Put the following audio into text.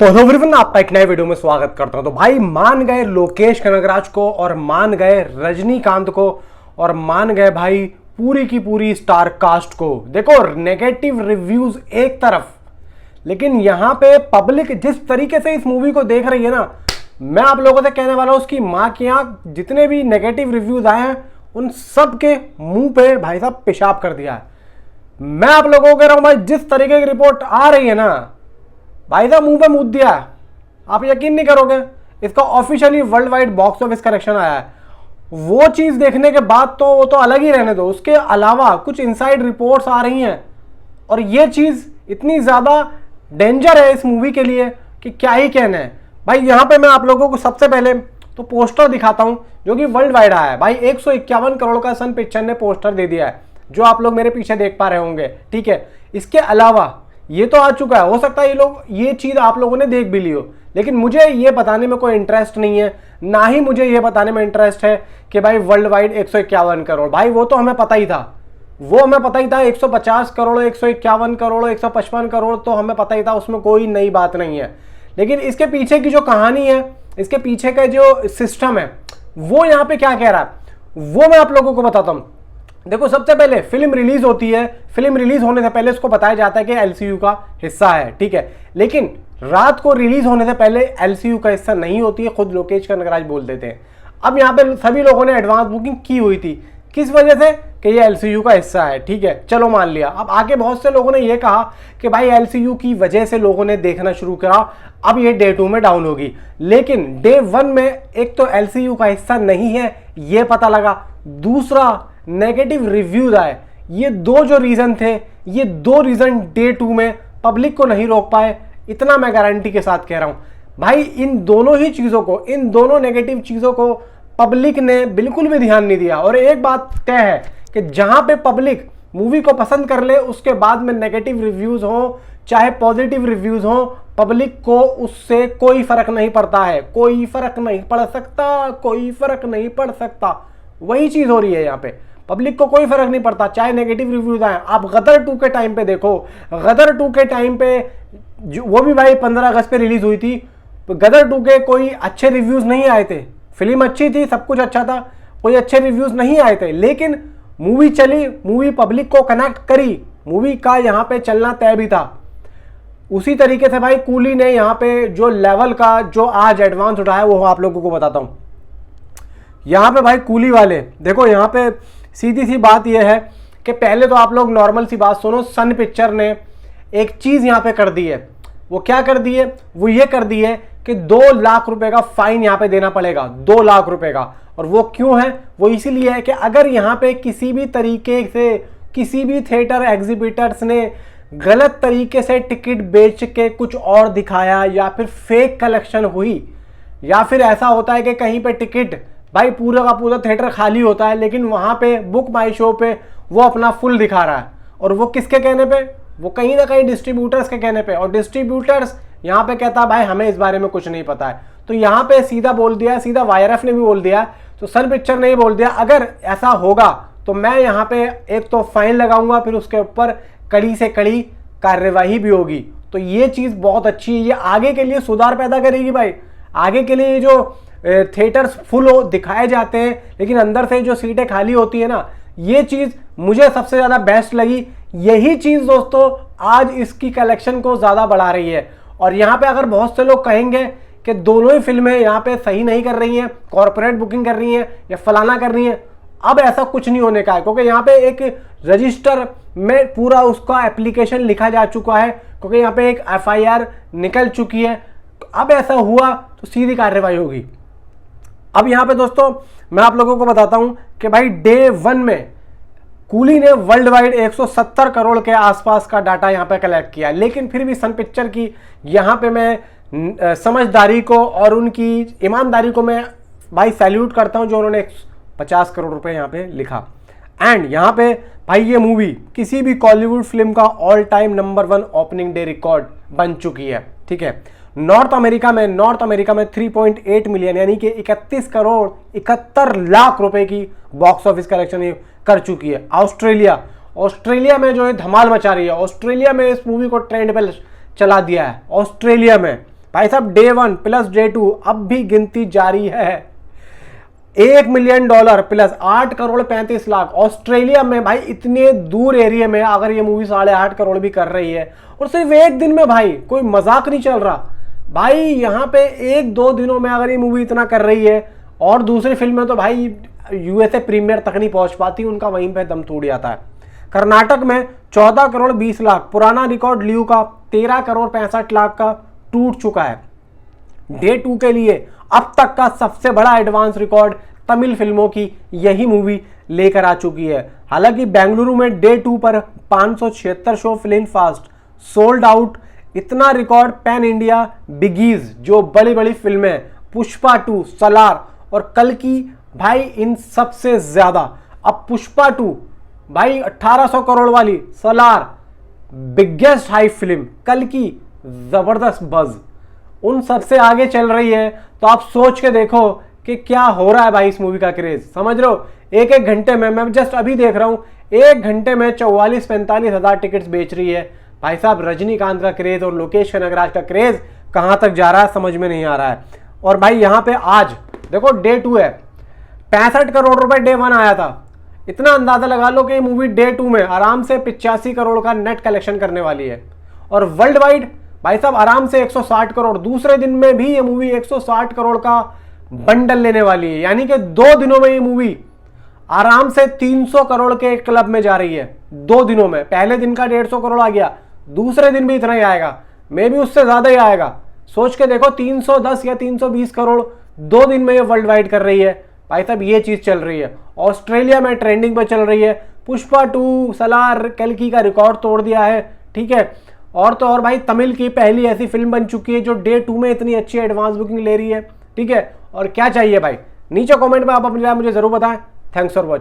तो hello everyone, आपका एक नए वीडियो में स्वागत करता हूं। तो भाई मान गए लोकेश कनगराज को और मान गए रजनीकांत को और मान गए भाई पूरी की पूरी स्टार कास्ट को। देखो नेगेटिव रिव्यूज एक तरफ, लेकिन यहां पे पब्लिक जिस तरीके से इस मूवी को देख रही है ना, मैं आप लोगों से कहने वाला हूं उसकी मां की आंख। जितने भी नेगेटिव रिव्यूज आए हैं उन सब के मुंह पे भाई साहब पेशाब कर दिया है। मैं आप लोगों को कह रहा हूं भाई, जिस तरीके की रिपोर्ट आ रही है ना भाई साहब, मुंह पे मूत दिया है। आप यकीन नहीं करोगे, इसका officially world wide box office collection आया है। वो चीज देखने के बाद तो वो तो अलग ही रहने दो, उसके अलावा कुछ इनसाइड रिपोर्ट्स आ रही हैं और ये चीज इतनी ज्यादा डेंजर है इस मूवी के लिए कि क्या ही कहना है। भाई यहां पे मैं आप लोगों को सबसे पहले तो पोस्टर दिखाता हूं जो कि वर्ल्ड वाइड आया है। भाई 151 करोड़ का सन पिक्चर ने पोस्टर दे दिया है, जो आप लोग मेरे पीछे देख पा रहे होंगे। ठीक है, इसके अलावा ये तो आ चुका है, हो सकता है ये चीज आप लोगों ने देख भी ली हो, लेकिन मुझे ये बताने में कोई इंटरेस्ट नहीं है। ना ही मुझे ये बताने में इंटरेस्ट है कि भाई वर्ल्ड वाइड 151 करोड़, भाई वो तो हमें पता ही था, वो हमें पता ही था। 150 करोड़, 151 करोड़, 155 करोड़ तो हमें पता ही था, उसमें कोई नई बात नहीं है। लेकिन इसके पीछे की जो कहानी है, इसके पीछे का जो सिस्टम है, वो यहाँ पे क्या कह रहा है वो मैं आप लोगों को बताता हूँ। देखो, सबसे पहले फिल्म रिलीज होती है, फिल्म रिलीज होने से पहले उसको बताया जाता है कि एलसीयू का हिस्सा है। ठीक है, लेकिन रात को रिलीज होने से पहले एलसीयू का हिस्सा नहीं होती है, खुद लोकेश कनगराज बोल देते हैं। अब यहाँ पे सभी लोगों ने एडवांस बुकिंग की हुई थी, किस वजह से कि ये एलसीयू का हिस्सा है। ठीक है, चलो मान लिया। अब आगे बहुत से लोगों ने ये कहा कि भाई एलसीयू की वजह से लोगों ने देखना शुरू करा, अब ये डे 2 में डाउन होगी। लेकिन डे 1 में एक तो एलसीयू का हिस्सा नहीं है ये पता लगा, दूसरा नेगेटिव रिव्यूज आए। ये दो जो रीजन थे, ये दो रीजन डे 2 में पब्लिक को नहीं रोक पाए, इतना मैं गारंटी के साथ कह रहा हूं। भाई इन दोनों ही चीजों को, इन दोनों नेगेटिव चीजों को पब्लिक ने बिल्कुल भी ध्यान नहीं दिया। और एक बात तय है कि जहां पे पब्लिक मूवी को पसंद कर ले, उसके बाद में नेगेटिव रिव्यूज हो चाहे पॉजिटिव रिव्यूज हो, पब्लिक को उससे कोई फर्क नहीं पड़ता है, कोई फर्क नहीं पड़ सकता, कोई फर्क नहीं पड़ सकता। वही चीज हो रही है यहाँ पे, पब्लिक को कोई फर्क नहीं पड़ता चाहे नेगेटिव रिव्यूज आए। आप गदर 2 के टाइम पे देखो, गदर 2 के टाइम पे वो भी भाई 15 अगस्त पे रिलीज हुई थी, गदर 2 के कोई अच्छे रिव्यूज नहीं आए थे। फिल्म अच्छी थी, सब कुछ अच्छा था, कोई अच्छे रिव्यूज नहीं आए थे, लेकिन मूवी चली, मूवी पब्लिक को कनेक्ट करी, मूवी का यहाँ पे चलना तय भी था। उसी तरीके से भाई कूली ने यहाँ पे जो लेवल का जो आज एडवांस उठाया वो आप लोगों को बताता हूँ। यहाँ पे भाई कूली वाले देखो, यहाँ पे सीधी सी बात यह है कि पहले तो आप लोग नॉर्मल सी बात सुनो, सन पिक्चर ने एक चीज यहाँ पे कर दी है। वो क्या कर दी है? वो ये कर दी है कि 2 लाख रुपए का फाइन यहाँ पे देना पड़ेगा, 2 लाख रुपए का। और वो क्यों है? वो इसीलिए है कि अगर यहाँ पे किसी भी तरीके से किसी भी थिएटर एग्जीबिटर्स ने गलत तरीके से टिकट बेच के कुछ और दिखाया, या फिर फेक कलेक्शन हुई, या फिर ऐसा होता है कि कहीं पे टिकट भाई पूरा का पूरा थिएटर खाली होता है, लेकिन वहां पे बुक माई शो पे वो अपना फुल दिखा रहा है, और वो किसके कहने पे? वो कहीं ना कहीं डिस्ट्रीब्यूटर्स के कहने पे। और डिस्ट्रीब्यूटर्स यहाँ पे कहता है भाई हमें इस बारे में कुछ नहीं पता है। तो यहाँ पे सीधा बोल दिया, सीधा वाईआरएफ ने भी बोल दिया, तो सन पिक्चर ने ही बोल दिया अगर ऐसा होगा तो मैं यहाँ पे एक तो फाइन लगाऊंगा, फिर उसके ऊपर कड़ी से कड़ी कार्यवाही भी होगी। तो ये चीज बहुत अच्छी है, ये आगे के लिए सुधार पैदा करेगी भाई। आगे के लिए जो थिएटर्स फुल दिखाए जाते हैं लेकिन अंदर से जो सीटें खाली होती है ना, ये चीज मुझे सबसे ज्यादा बेस्ट लगी। यही चीज दोस्तों आज इसकी कलेक्शन को ज्यादा बढ़ा रही है। और यहाँ पे अगर बहुत से लोग कहेंगे कि दोनों ही फिल्में यहाँ पे सही नहीं कर रही हैं, कॉर्पोरेट बुकिंग कर रही हैं या फलाना कर रही हैं, अब ऐसा कुछ नहीं होने का है, क्योंकि यहाँ पे एक रजिस्टर में पूरा उसका एप्लीकेशन लिखा जा चुका है, क्योंकि यहाँ पे एक FIR निकल चुकी है। अब ऐसा हुआ तो सीधी कार्रवाई होगी। अब यहाँ पे दोस्तों मैं आप लोगों को बताता हूं कि भाई डे 1 में कूली ने वर्ल्ड वाइड 170 करोड़ के आसपास का डाटा यहाँ पे कलेक्ट किया, लेकिन फिर भी सन पिक्चर की यहाँ पे मैं समझदारी को और उनकी ईमानदारी को मैं भाई सैल्यूट करता हूं, जो उन्होंने 50 करोड़ रुपए यहाँ पे लिखा। एंड यहाँ पे भाई ये मूवी किसी भी कॉलीवुड फिल्म का all time number 1 opening day record बन चुकी है। ठीक है, नॉर्थ अमेरिका में 3.8 मिलियन यानी कि 31 करोड़ 71 लाख रुपए की बॉक्स ऑफिस कलेक्शन कर चुकी है। ऑस्ट्रेलिया में जो है धमाल मचा रही है, ऑस्ट्रेलिया में इस मूवी को ट्रेंड पे चला दिया है। ऑस्ट्रेलिया में भाई साहब डे 1 प्लस डे 2 अब भी गिनती जारी है। $1 million plus 8 crore 35 lakh. Australia में भाई इतने दूर एरिया में अगर ये मूवी 8.5 करोड़ भी कर रही है और सिर्फ एक दिन में, भाई कोई मजाक नहीं चल रहा भाई। यहाँ पे 1-2 दिनों में अगर ये मूवी इतना कर रही है और दूसरी फिल्में तो भाई यूएसए प्रीमियर तक नहीं पहुंच पाती, उनका वहीं पे दम टूट जाता है। कर्नाटक में 14 करोड़ 20 लाख, पुराना रिकॉर्ड लियू का 13 करोड़ 65 लाख का टूट चुका है। डे 2 के लिए अब तक का सबसे बड़ा एडवांस रिकॉर्ड तमिल फिल्मों की यही मूवी लेकर आ चुकी है। हालांकि बेंगलुरु में डे 2 पर 576 show film fast sold out. इतना रिकॉर्ड पैन इंडिया बिगीज जो बड़ी बड़ी फिल्में पुष्पा 2, सलार और कल्कि भाई इन सबसे ज्यादा। अब पुष्पा 2 भाई 1800 करोड़ वाली, सलार बिगेस्ट हाई फिल्म, कल्कि जबरदस्त बज उन सबसे आगे चल रही है। तो आप सोच के देखो कि क्या हो रहा है भाई इस मूवी का क्रेज, समझ लो। एक घंटे में, मैं जस्ट अभी देख रहा हूं, 1 घंटे में 44-45 हजार टिकट्स बेच रही है। भाई साहब रजनीकांत का क्रेज और लोकेश कनगराज का क्रेज कहां तक जा रहा है समझ में नहीं आ रहा है। और भाई यहां पे आज देखो डे 2 है, 65 करोड़ रुपए डे 1 आया था। इतना अंदाजा लगा लो कि ये मूवी डे 2 में आराम से 85 करोड़ का नेट कलेक्शन करने वाली है। और वर्ल्ड वाइड भाई साहब आराम से 160 करोड़, दूसरे दिन में भी ये मूवी 160 करोड़ का बंडल लेने वाली है। यानी कि 2 दिनों में ये मूवी आराम से 300 करोड़ के क्लब में जा रही है। 2 दिनों में, पहले दिन का 150 करोड़ आ गया, दूसरे दिन भी इतना ही आएगा, मे भी उससे ज्यादा ही आएगा। सोच के देखो 310 या 320 करोड़ 2 दिन में ये वर्ल्ड वाइड कर रही है। भाई साहब ये चीज चल रही है। ऑस्ट्रेलिया में ट्रेंडिंग पे चल रही है। पुष्पा 2, सलार, कल्कि का रिकॉर्ड तोड़ दिया है, ठीक है। और तो और भाई तमिल की पहली ऐसी फिल्म बन चुकी है जो डे 2 में इतनी अच्छी एडवांस बुकिंग ले रही है, ठीक है। और क्या चाहिए भाई, नीचे कमेंट में आप अपनी राय मुझे जरूर बताएं। Thanks for watching.